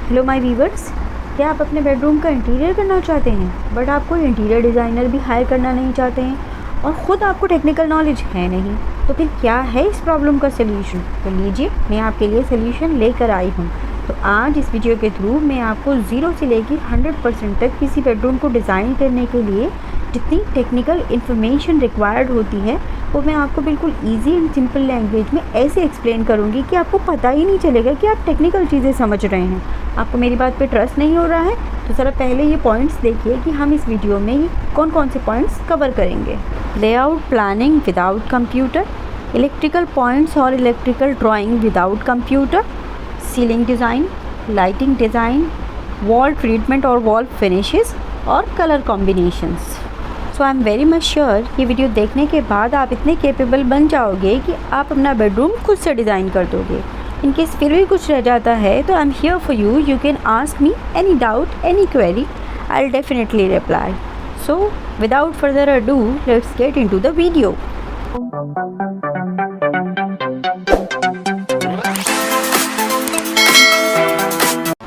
Hello my viewers, क्या आप अपने बेडरूम का इंटीरियर करना चाहते हैं बट आप कोई इंटीरियर डिज़ाइनर भी हायर करना नहीं चाहते हैं और ख़ुद आपको टेक्निकल नॉलेज है नहीं, तो फिर क्या है इस प्रॉब्लम का सलूशन? तो लीजिए, मैं आपके लिए सलूशन लेकर आई हूँ। तो आज इस वीडियो के थ्रू मैं आपको 0 से लेकर 100% तक किसी बेडरूम को डिज़ाइन करने के लिए जितनी टेक्निकल इन्फॉर्मेशन रिक्वायर्ड होती है वो मैं आपको बिल्कुल इजी एंड सिंपल लैंग्वेज में ऐसे एक्सप्लेन करूँगी कि आपको पता ही नहीं चलेगा कि आप टेक्निकल चीज़ें समझ रहे हैं। आपको मेरी बात पे ट्रस्ट नहीं हो रहा है तो ज़रा पहले ये पॉइंट्स देखिए कि हम इस वीडियो में ही कौन कौन से पॉइंट्स कवर करेंगे। Layout planning without computer, electrical points और electrical drawing without computer, ceiling design, lighting design, wall treatment और वॉल फिनिशेस और colour combinations. So I am very much sure ये वीडियो देखने के बाद आप इतने कैपेबल बन जाओगे कि आप अपना बेडरूम खुद से डिज़ाइन कर दोगे। इनकेस फिर भी कुछ रह जाता है तो I am here for you, you can ask me any doubt, any query, I will definitely reply. So without further ado let's get into the video.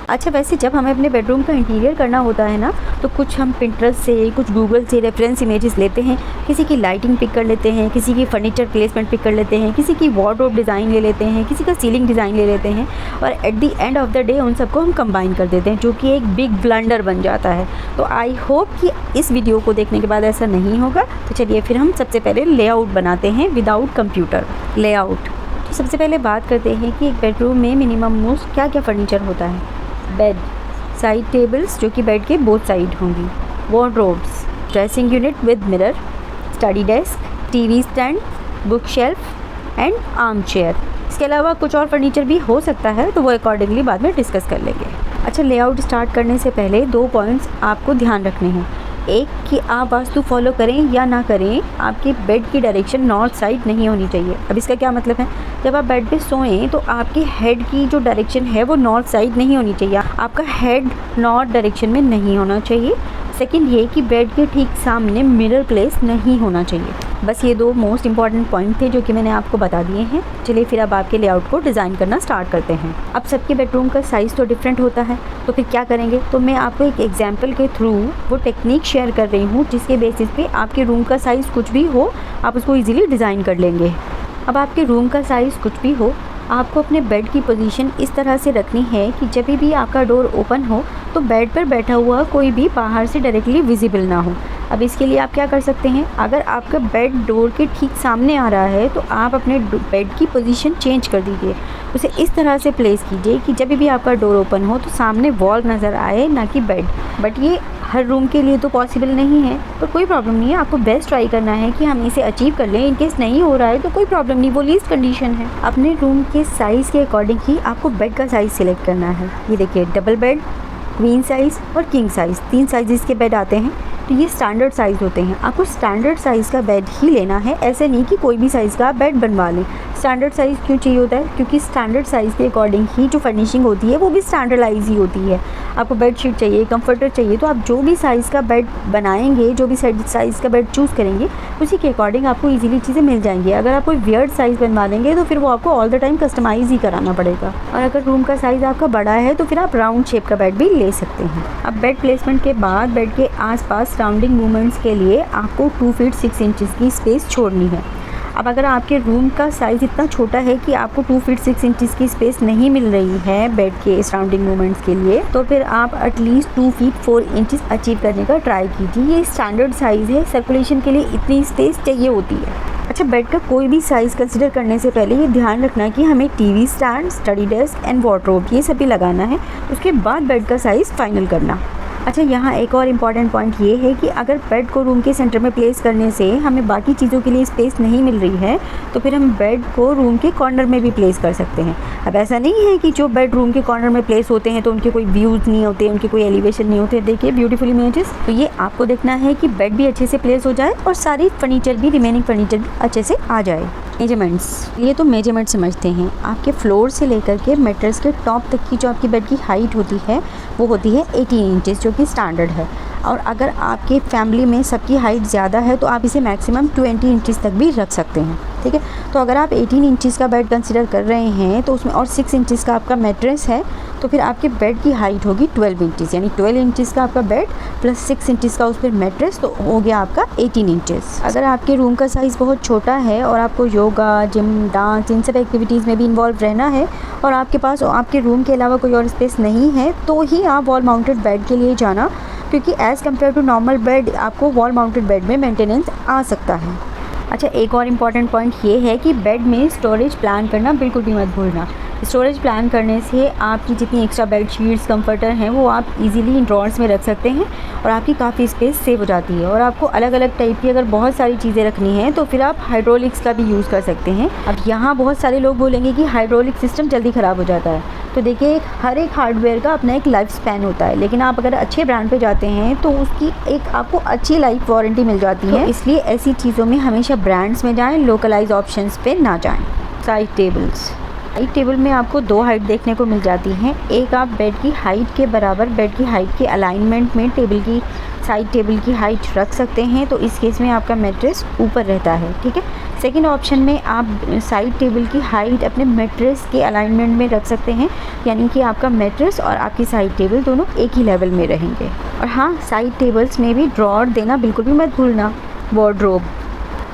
अच्छा, वैसे जब हमें अपने बेडरूम का इंटीरियर करना होता है ना, तो कुछ हम पिंटरेस्ट से, कुछ गूगल से रेफरेंस इमेजेस लेते हैं, किसी की लाइटिंग पिक कर लेते हैं, किसी की फर्नीचर प्लेसमेंट पिक कर लेते हैं, किसी की वार्डरोब डिज़ाइन ले लेते हैं, किसी का सीलिंग डिज़ाइन ले लेते हैं और at the end of the day उन सबको हम कंबाइन कर देते हैं, जो कि एक बिग ब्लंडर बन जाता है। तो आई होप कि इस वीडियो को देखने के बाद ऐसा नहीं होगा। तो चलिए फिर हम सबसे पहले लेआउट बनाते हैं विदाउट कंप्यूटर। लेआउट, तो सबसे पहले बात करते हैं कि एक बेडरूम में मिनिमम मोस्ट क्या क्या फर्नीचर होता है। बेड, साइड टेबल्स जो कि बेड के बोथ साइड होंगी, wardrobes, dressing unit with mirror, study desk, TV stand, book shelf and arm chair. इसके अलावा कुछ और फर्नीचर भी हो सकता है, तो वो अकॉर्डिंगली बाद में डिस्कस कर लेंगे। अच्छा, लेआउट स्टार्ट करने से पहले 2 पॉइंट्स आपको ध्यान रखने हैं। एक कि आप वास्तु फॉलो करें या ना करें, आपके बेड की डायरेक्शन नॉर्थ साइड नहीं होनी चाहिए। अब इसका क्या मतलब है, जब आप बेड पे सोएं तो आपके हेड की जो डायरेक्शन है वो नॉर्थ साइड नहीं होनी चाहिए, आपका हेड नॉर्थ डायरेक्शन में नहीं होना चाहिए। सेकंड ये कि बेड के ठीक सामने मिरर प्लेस नहीं होना चाहिए। बस ये 2 मोस्ट इंपॉर्टेंट पॉइंट थे जो कि मैंने आपको बता दिए हैं। चलिए फिर अब आपके लेआउट को डिज़ाइन करना स्टार्ट करते हैं। अब सबके बेडरूम का साइज़ तो डिफरेंट होता है, तो फिर क्या करेंगे, तो मैं आपको एक एग्जाम्पल के थ्रू वो टेक्निक शेयर कर रही हूँ जिसके बेसिस पे आपके रूम का साइज़ कुछ भी हो आप उसको ईजिली डिज़ाइन कर लेंगे। अब आपके रूम का साइज़ कुछ भी हो, आपको अपने बेड की पोजीशन इस तरह से रखनी है कि जब भी आपका डोर ओपन हो तो बेड पर बैठा हुआ कोई भी बाहर से डायरेक्टली विजिबल ना हो। अब इसके लिए आप क्या कर सकते हैं, अगर आपका बेड डोर के ठीक सामने आ रहा है तो आप अपने बेड की पोजीशन चेंज कर दीजिए, उसे इस तरह से प्लेस कीजिए कि जब भी आपका डोर ओपन हो तो सामने वॉल नज़र आए, ना कि बेड। बट ये हर रूम के लिए तो पॉसिबल नहीं है, पर कोई प्रॉब्लम नहीं है, आपको बेस्ट ट्राई करना है कि हम इसे अचीव कर लें। इनकेस नहीं हो रहा है तो कोई प्रॉब्लम नहीं, वो लीस्ट कंडीशन है। अपने रूम के साइज़ के अकॉर्डिंग ही आपको बेड का साइज़ सिलेक्ट करना है। ये देखिए, डबल बेड, क्वीन साइज़ और किंग साइज़, 3 साइज़ के बेड आते हैं। तो ये स्टैंडर्ड साइज़ होते हैं, आपको स्टैंडर्ड साइज़ का बेड ही लेना है। ऐसे नहीं कि कोई भी साइज़ का बेड बनवा लें। स्टैंडर्ड साइज़ क्यों चाहिए होता है, क्योंकि स्टैंडर्ड साइज़ के अकॉर्डिंग ही जो फर्निशिंग होती है वो भी स्टैंडर्डाइज ही होती है। आपको बेड शीट चाहिए, कंफर्टर चाहिए, तो आप जो भी साइज़ का बेड बनाएंगे, जो भी साइज़ का बेड चूज़ करेंगे, उसी के अकॉर्डिंग आपको ईजिली चीज़ें मिल जाएंगी। अगर आप कोई वियर्ड साइज़ बनवा देंगे तो फिर वो आपको ऑल द टाइम कस्टमाइज़ ही कराना पड़ेगा। और अगर रूम का साइज़ आपका बड़ा है तो फिर आप राउंड शेप का बेड भी ले सकते हैं। अब बेड प्लेसमेंट के बाद बेड के आसपास सराउंडिंग मूवमेंट्स के लिए आपको 2 फीट 6 इंचेस की स्पेस छोड़नी है। अब अगर आपके रूम का साइज़ इतना छोटा है कि आपको 2 फीट 6 इंचेस की स्पेस नहीं मिल रही है बेड के सराउंडिंग मूवमेंट्स के लिए, तो फिर आप एटलीस्ट 2 फीट 4 इंचेस अचीव करने का ट्राई कीजिए। ये स्टैंडर्ड साइज़ है, सर्कुलेशन के लिए इतनी स्पेस चाहिए होती है। अच्छा, बेड का कोई भी साइज़ कंसिडर करने से पहले ये ध्यान रखना कि हमें TV stand, study desk and wardrobe ये सभी लगाना है, उसके बाद बेड का साइज़ फाइनल करना। अच्छा, यहाँ एक और इम्पॉर्टेंट पॉइंट ये है कि अगर बेड को रूम के सेंटर में प्लेस करने से हमें बाकी चीज़ों के लिए स्पेस नहीं मिल रही है तो फिर हम बेड को रूम के कॉर्नर में भी प्लेस कर सकते हैं। अब ऐसा नहीं है कि जो बेड रूम के कॉर्नर में प्लेस होते हैं तो उनके कोई व्यूज़ नहीं होते, उनके कोई एलिवेशन नहीं होते। देखिए ब्यूटीफुल इमेजेस, तो ये आपको देखना है कि बेड भी अच्छे से प्लेस हो जाए और सारी फर्नीचर भी, रिमेनिंग फर्नीचर भी अच्छे से आ जाए। मेजरमेंट्स, ये तो मेजरमेंट समझते हैं। आपके फ्लोर से लेकर के मेट्रेस के टॉप तक की जो आपकी बेड की हाइट होती है वो होती है 18 इंचेस, जो कि स्टैंडर्ड है। और अगर आपके फैमिली में सबकी हाइट ज़्यादा है तो आप इसे मैक्सिमम 20 इंचज़ तक भी रख सकते हैं, ठीक है। तो अगर आप 18 इंचज़ का बेड कंसिडर कर रहे हैं तो उसमें और 6 इंचज़ का आपका मैट्रेस है तो फिर आपके बेड की हाइट होगी 12 इंचज़, यानी 12 इंचज़ का आपका बेड प्लस 6 इंचज़ का उस पर मैट्रेस, तो हो गया आपका 18 इंचज़। अगर आपके रूम का साइज़ बहुत छोटा है और आपको योगा, जिम, डांस, इन सब एक्टिविटीज़ में भी इन्वॉल्व रहना है और आपके पास आपके रूम के अलावा कोई और स्पेस नहीं है तो ही आप वॉल माउंटेड बेड के लिए जाना, क्योंकि as compare to normal bed आपको वॉल माउंटेड बेड में मेंटेनेंस आ सकता है। अच्छा, एक और इम्पॉर्टेंट पॉइंट ये है कि बेड में स्टोरेज प्लान करना बिल्कुल भी मत भूलना। स्टोरेज प्लान करने से आपकी जितनी एक्स्ट्रा बेड शीट्स, कंफर्टर हैं वो आप इजीली इन ड्रॉर्स में रख सकते हैं और आपकी काफ़ी स्पेस सेव हो जाती है। और आपको अलग अलग टाइप की अगर बहुत सारी चीज़ें रखनी हैं तो फिर आप हाइड्रोलिक्स का भी यूज़ कर सकते हैं। अब यहाँ बहुत सारे लोग बोलेंगे कि हाइड्रोलिक सिस्टम जल्दी ख़राब हो जाता है, तो देखिए हर एक हार्डवेयर का अपना एक लाइफ स्पैन होता है, लेकिन आप अगर अच्छे ब्रांड पे जाते हैं तो उसकी एक आपको अच्छी लाइफ वारंटी मिल जाती है। तो इसलिए ऐसी चीज़ों में हमेशा ब्रांड्स में जाएं, लोकलाइज ऑप्शंस पे ना जाएं। साइड टेबल्स, साइड टेबल में आपको 2 हाइट देखने को मिल जाती हैं। एक आप बेड की हाइट के बराबर बेड की हाइट के अलाइनमेंट में टेबल की साइड टेबल की हाइट रख सकते हैं, तो इस केस में आपका मैट्रेस ऊपर रहता है, ठीक है। सेकंड ऑप्शन में आप साइड टेबल की हाइट अपने मैट्रेस के अलाइनमेंट में रख सकते हैं, यानी कि आपका मैट्रेस और आपकी साइड टेबल दोनों एक ही लेवल में रहेंगे। और हाँ, साइड टेबल्स में भी ड्रॉर देना बिल्कुल भी मत भूलना। वार्डरोब,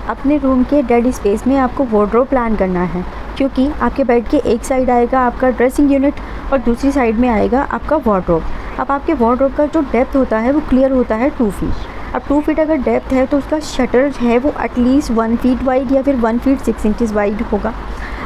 अपने रूम के डेड स्पेस में आपको वार्डरोब प्लान करना है, क्योंकि आपके बेड के एक साइड आएगा आपका ड्रेसिंग यूनिट और दूसरी साइड में आएगा आपका वार्डरोब। अब आपके वार्डरोब का जो डेप्थ होता है वो क्लियर होता है 2 फीट। अब 2 फीट अगर डेप्थ है तो उसका शटर है वो एटलीस्ट 1 फीट वाइड या फिर 1 फीट 6 इंचज़ वाइड होगा।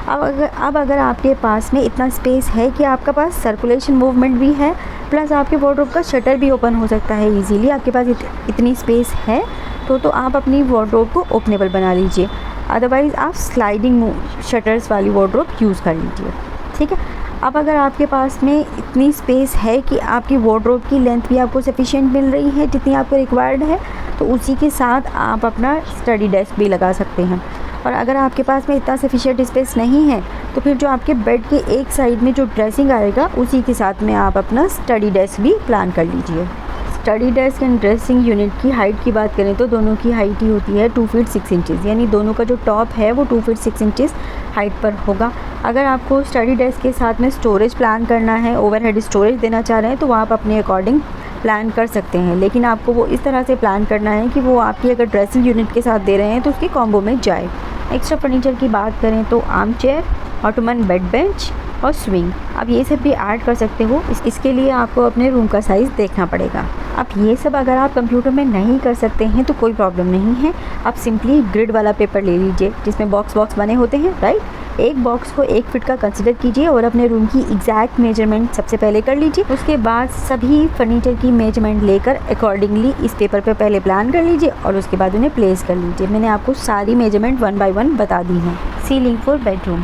अब अगर आपके पास में इतना स्पेस है कि आपके पास सर्कुलेशन मूवमेंट भी है प्लस आपके वार्डरोब का शटर भी ओपन हो सकता है ईजीली, आपके पास इतनी स्पेस है तो आप अपनी वार्डरोब को ओपनेबल बना लीजिए। अदरवाइज़ आप स्लाइडिंग शटर्स वाली वार्डरोब यूज़ कर लीजिए, ठीक है। अब अगर आपके पास में इतनी स्पेस है कि आपकी वार्डरोब की लेंथ भी आपको सफिशिएंट मिल रही है जितनी आपको रिक्वायर्ड है, तो उसी के साथ आप अपना स्टडी डेस्क भी लगा सकते हैं। और अगर आपके पास में इतना सफिशिएंट स्पेस नहीं है तो फिर जो आपके बेड के एक साइड में जो ड्रेसिंग आएगा उसी के साथ में आप अपना स्टडी डेस्क भी प्लान कर लीजिए। Study desk and dressing unit की हाइट की बात करें तो दोनों की हाइट ही होती है 2 फीट 6 इंचज़, यानी दोनों का जो टॉप है वो 2 फीट 6 इंचज़ हाइट पर होगा। अगर आपको स्टडी डेस्क के साथ में स्टोरेज प्लान करना है, ओवरहेड स्टोरेज देना चाह रहे हैं, तो आप अपने अकॉर्डिंग प्लान कर सकते हैं, लेकिन आपको वो इस तरह से प्लान करना है कि वो आपकी अगर ड्रेसिंग यूनिट के साथ दे रहे हैं तो उसके कॉम्बो में जाए। एक्स्ट्रा फर्नीचर की बात करें तो arm chair, Ottoman bed bench और स्विंग, आप ये सब भी ऐड कर सकते हो। इसके लिए आपको अपने रूम का साइज़ देखना पड़ेगा। अब ये सब अगर आप कंप्यूटर में नहीं कर सकते हैं तो कोई प्रॉब्लम नहीं है, आप सिंपली ग्रिड वाला पेपर ले लीजिए जिसमें बॉक्स बने होते हैं, राइट। एक बॉक्स को 1 फीट का कंसिडर कीजिए और अपने रूम की एग्जैक्ट मेजरमेंट सबसे पहले कर लीजिए। उसके बाद सभी फर्नीचर की मेजरमेंट लेकर अकॉर्डिंगली इस पेपर पर पहले प्लान कर लीजिए और उसके बाद उन्हें प्लेस कर लीजिए। मैंने आपको सारी मेजरमेंट 1 बाय 1 बता दी हैं। Ceiling for bedroom,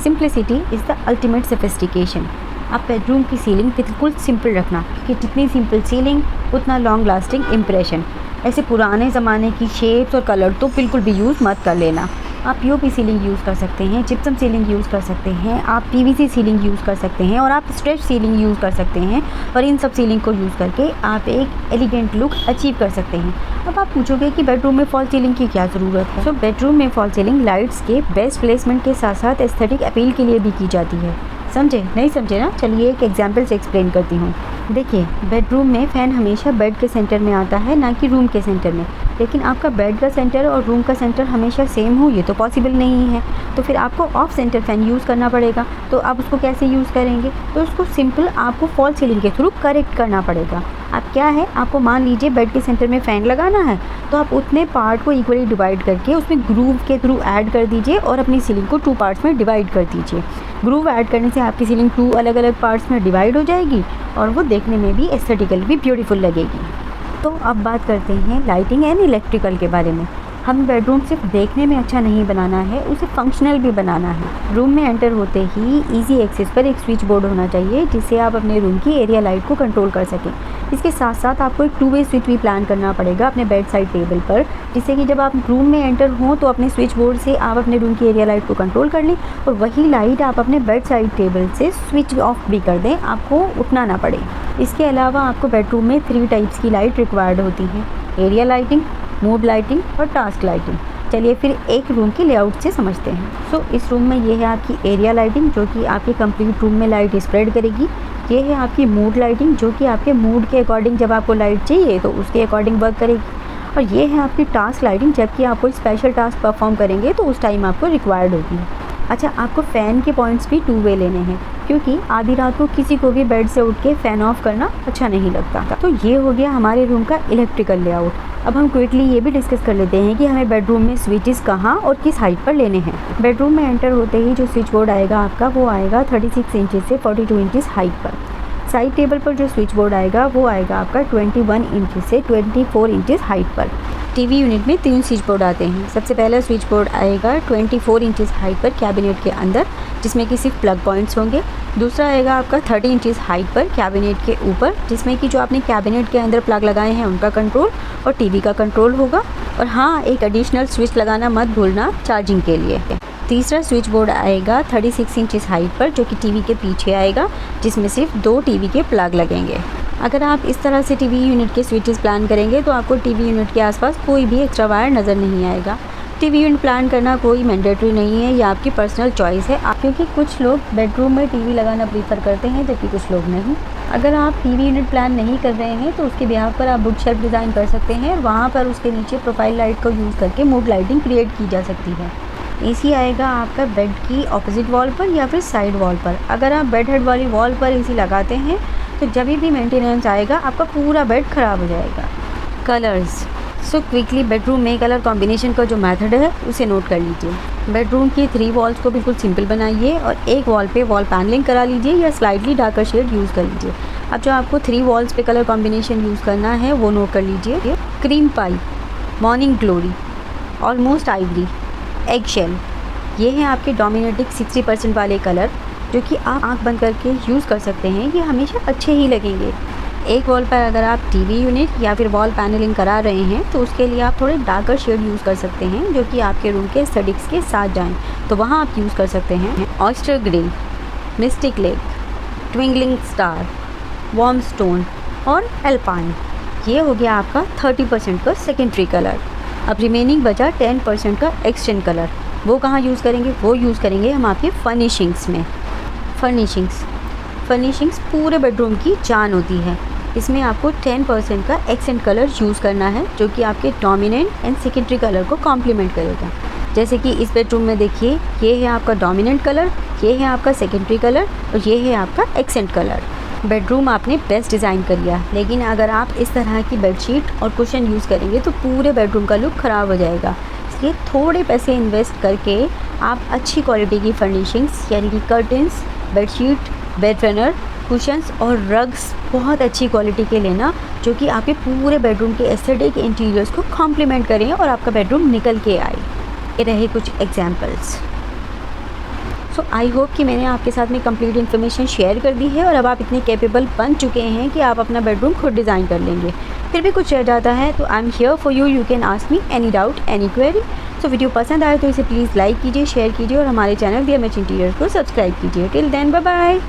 simplicity is the ultimate sophistication. आप बेडरूम की सीलिंग बिल्कुल सिंपल रखना, क्योंकि जितनी सिंपल सीलिंग उतना लॉन्ग लास्टिंग इम्प्रेशन। ऐसे पुराने ज़माने की शेप्स और कलर तो बिल्कुल भी यूज़ मत कर लेना। आप पीओपी सीलिंग यूज़ कर सकते हैं, जिप्सम सीलिंग यूज़ कर सकते हैं, आप पीवीसी सीलिंग यूज़ कर सकते हैं और आप स्ट्रेच सीलिंग यूज़ कर सकते हैं। और इन सब सीलिंग को यूज़ करके आप एक एलिगेंट लुक अचीव कर सकते हैं। अब आप पूछोगे कि बेडरूम में फॉल सीलिंग की क्या ज़रूरत है। तो बेडरूम में फॉल सीलिंग लाइट्स के बेस्ट प्लेसमेंट के साथ साथ एस्थेटिक अपील के लिए भी की जाती है। समझे? नहीं समझे ना? चलिए एक एग्जाम्पल से एक्सप्लेन करती हूँ। देखिए, बेडरूम में फ़ैन हमेशा बेड के सेंटर में आता है, ना कि रूम के सेंटर में। लेकिन आपका बेड का सेंटर और रूम का सेंटर हमेशा सेम हो, ये तो पॉसिबल नहीं है। तो फिर आपको ऑफ सेंटर फ़ैन यूज़ करना पड़ेगा। तो आप उसको कैसे यूज़ करेंगे? तो उसको सिंपल आपको फॉल सीलिंग के थ्रू करेक्ट करना पड़ेगा। अब क्या है, आपको मान लीजिए बेड के सेंटर में फ़ैन लगाना है, तो आप उतने पार्ट को इक्वली डिवाइड करके उसमें ग्रूव के थ्रू ऐड कर दीजिए और अपनी सीलिंग को 2 पार्ट्स में डिवाइड कर दीजिए। ग्रूव ऐड करने से आपकी सीलिंग 2 अलग अलग पार्ट्स में डिवाइड हो जाएगी और वो देखने में भी एस्थेटिकली भी ब्यूटीफुल लगेगी। तो अब बात करते हैं लाइटिंग एंड इलेक्ट्रिकल के बारे में। हम बेडरूम सिर्फ देखने में अच्छा नहीं बनाना है, उसे फंक्शनल भी बनाना है। रूम में एंटर होते ही इजी एक्सेस पर एक स्विच बोर्ड होना चाहिए जिससे आप अपने रूम की एरिया लाइट को कंट्रोल कर सकें। इसके साथ साथ आपको एक 2 वे स्विच भी प्लान करना पड़ेगा अपने बेड साइड टेबल पर, जिससे कि जब आप रूम में एंटर हों तो अपने स्विच बोर्ड से आप अपने रूम की एरिया लाइट को कंट्रोल कर लें और वही लाइट आप अपने बेड साइड टेबल से स्विच ऑफ भी कर दें, आपको उठना ना पड़े। इसके अलावा आपको बेडरूम में 3 टाइप्स की लाइट रिक्वायर्ड होती हैं, एरिया लाइटिंग, मूड लाइटिंग और टास्क लाइटिंग। चलिए फिर एक रूम के लेआउट से समझते हैं। सो इस रूम में ये है आपकी एरिया लाइटिंग, जो कि आपके कंप्लीट रूम में लाइट स्प्रेड करेगी। ये है आपकी मूड लाइटिंग, जो कि आपके मूड के अकॉर्डिंग जब आपको लाइट चाहिए तो उसके अकॉर्डिंग वर्क करेगी। और ये है आपकी टास्क लाइटिंग, जबकि आप कोई स्पेशल टास्क परफॉर्म करेंगे तो उस टाइम आपको रिक्वायर्ड होगी। अच्छा, आपको फ़ैन के पॉइंट्स भी 2 वे लेने हैं, क्योंकि आधी रात को किसी को भी बेड से उठ के फ़ैन ऑफ करना अच्छा नहीं लगता। तो ये हो गया हमारे रूम का इलेक्ट्रिकल लेआउट। अब हम क्विकली ये भी डिस्कस कर लेते हैं कि हमें बेडरूम में स्विचेस कहाँ और किस हाइट पर लेने हैं। बेडरूम में एंटर होते ही जो स्विच बोर्ड आएगा आपका, वो आएगा 36 इंचज़ से 42 इंचज़ हाइट पर। साइड टेबल पर जो स्विच बोर्ड आएगा वो आएगा आपका 21 इंचज़ से 24 इंचज़ हाइट पर। टीवी यूनिट में 3 स्विच बोर्ड आते हैं। सबसे पहला स्विच बोर्ड आएगा 24 इंचज़ हाइट पर कैबिनेट के अंदर, जिसमें कि सिर्फ प्लग पॉइंट्स होंगे। दूसरा आएगा आपका 30 इंचज़ हाइट पर कैबिनेट के ऊपर, जिसमें कि जो आपने कैबिनेट के अंदर प्लग लगाए हैं उनका कंट्रोल और टीवी का कंट्रोल होगा। और हाँ, एक एडिशनल स्विच लगाना मत भूलना चार्जिंग के लिए। तीसरा स्विच बोर्ड आएगा 36 इंचज़ हाइट पर, जो कि टीवी के पीछे आएगा, जिसमें सिर्फ 2 टीवी के प्लग लगेंगे। अगर आप इस तरह से टीवी यूनिट के स्विचेस प्लान करेंगे तो आपको टीवी यूनिट के आसपास कोई भी एक्स्ट्रा वायर नज़र नहीं आएगा। टीवी यूनिट प्लान करना कोई मैंडेटरी नहीं है, ये आपकी पर्सनल चॉइस है, क्योंकि कुछ लोग बेडरूम में टीवी लगाना प्रीफर करते हैं जबकि कुछ लोग नहीं। अगर आप टीवी यूनिट प्लान नहीं कर रहे हैं तो उसके बिहाफ पर आप बुक शेल्फ डिज़ाइन कर सकते हैं और वहाँ पर उसके नीचे प्रोफाइल लाइट को यूज़ करके मूड लाइटिंग क्रिएट की जा सकती है। एसी आएगा आपका बेड की ऑपोजिट वॉल पर या फिर साइड वॉल पर। अगर आप बेड हेड वाली वॉल पर एसी लगाते हैं तो जब भी मेंटेनेंस आएगा आपका पूरा बेड ख़राब हो जाएगा। कलर्स। सो क्विकली बेडरूम में कलर कॉम्बिनेशन का जो मेथड है उसे नोट कर लीजिए। बेडरूम की 3 वॉल्स को बिल्कुल सिंपल बनाइए और एक वॉल पे वॉल पैनलिंग करा लीजिए या स्लाइटली डार्कर शेड यूज़ कर लीजिए। अब जो आपको 3 वॉल्स पे कलर कॉम्बिनेशन यूज़ करना है वो नोट कर लीजिए। Cream pie, morning glory, almost ivory, egg shell, ये हैं आपके डोमिनेटिंग 60% वाले कलर, जो कि आप आंख बंद करके यूज़ कर सकते हैं। ये हमेशा अच्छे ही लगेंगे। एक वॉल पर अगर आप टीवी यूनिट या फिर वॉल पैनलिंग करा रहे हैं तो उसके लिए आप थोड़े डार्कर शेड यूज़ कर सकते हैं, जो कि आपके रूम के एस्थेटिक्स के साथ जाएं, तो वहाँ आप यूज़ कर सकते हैं oyster grey, mistake lake, twinkling star, warm stone और एल्पाइन। ये हो गया आपका 30% का सेकेंडरी कलर। अब रिमेनिंग बचा 10% का एक्सटेंड कलर। वो कहाँ यूज़ करेंगे? वो यूज़ करेंगे हम आपके फर्निशिंग्स में। फर्निशिंग्स पूरे बेडरूम की जान होती है। इसमें आपको 10% का एक्सेंट कलर यूज़ करना है, जो कि आपके डोमिनेंट एंड सेकेंडरी कलर को कॉम्प्लीमेंट करेगा। जैसे कि इस बेडरूम में देखिए, ये है आपका डोमिनेंट कलर, ये है आपका सेकेंडरी कलर और ये है आपका एक्सेंट कलर। बेडरूम आपने बेस्ट डिज़ाइन कर लिया, लेकिन अगर आप इस तरह की बेडशीट और कुशन यूज़ करेंगे तो पूरे बेडरूम का लुक ख़राब हो जाएगा। इसलिए थोड़े पैसे इन्वेस्ट करके आप अच्छी क्वालिटी की फर्निशिंग्स यानी कि curtains, bedsheet, bed runner, cushions और रग्स बहुत अच्छी क्वालिटी के लेना, जो कि आपके पूरे बेडरूम के एस्थेटिक इंटीरियर्स को कॉम्प्लीमेंट करें और आपका बेडरूम निकल के आए। ये रहे कुछ एग्जांपल्स। सो आई होप कि मैंने आपके साथ में कंप्लीट इन्फॉर्मेशन शेयर कर दी है और अब आप इतने कैपेबल बन चुके हैं कि आप अपना बेडरूम खुद डिज़ाइन कर लेंगे। फिर भी कुछ रह जाता है तो I am here for you, you can ask me any doubt, any query. So video पसंद आए तो इसे प्लीज़ लाइक कीजिए, शेयर कीजिए और हमारे चैनल DMH इंटीरियर को सब्सक्राइब कीजिए। Till then, bye bye.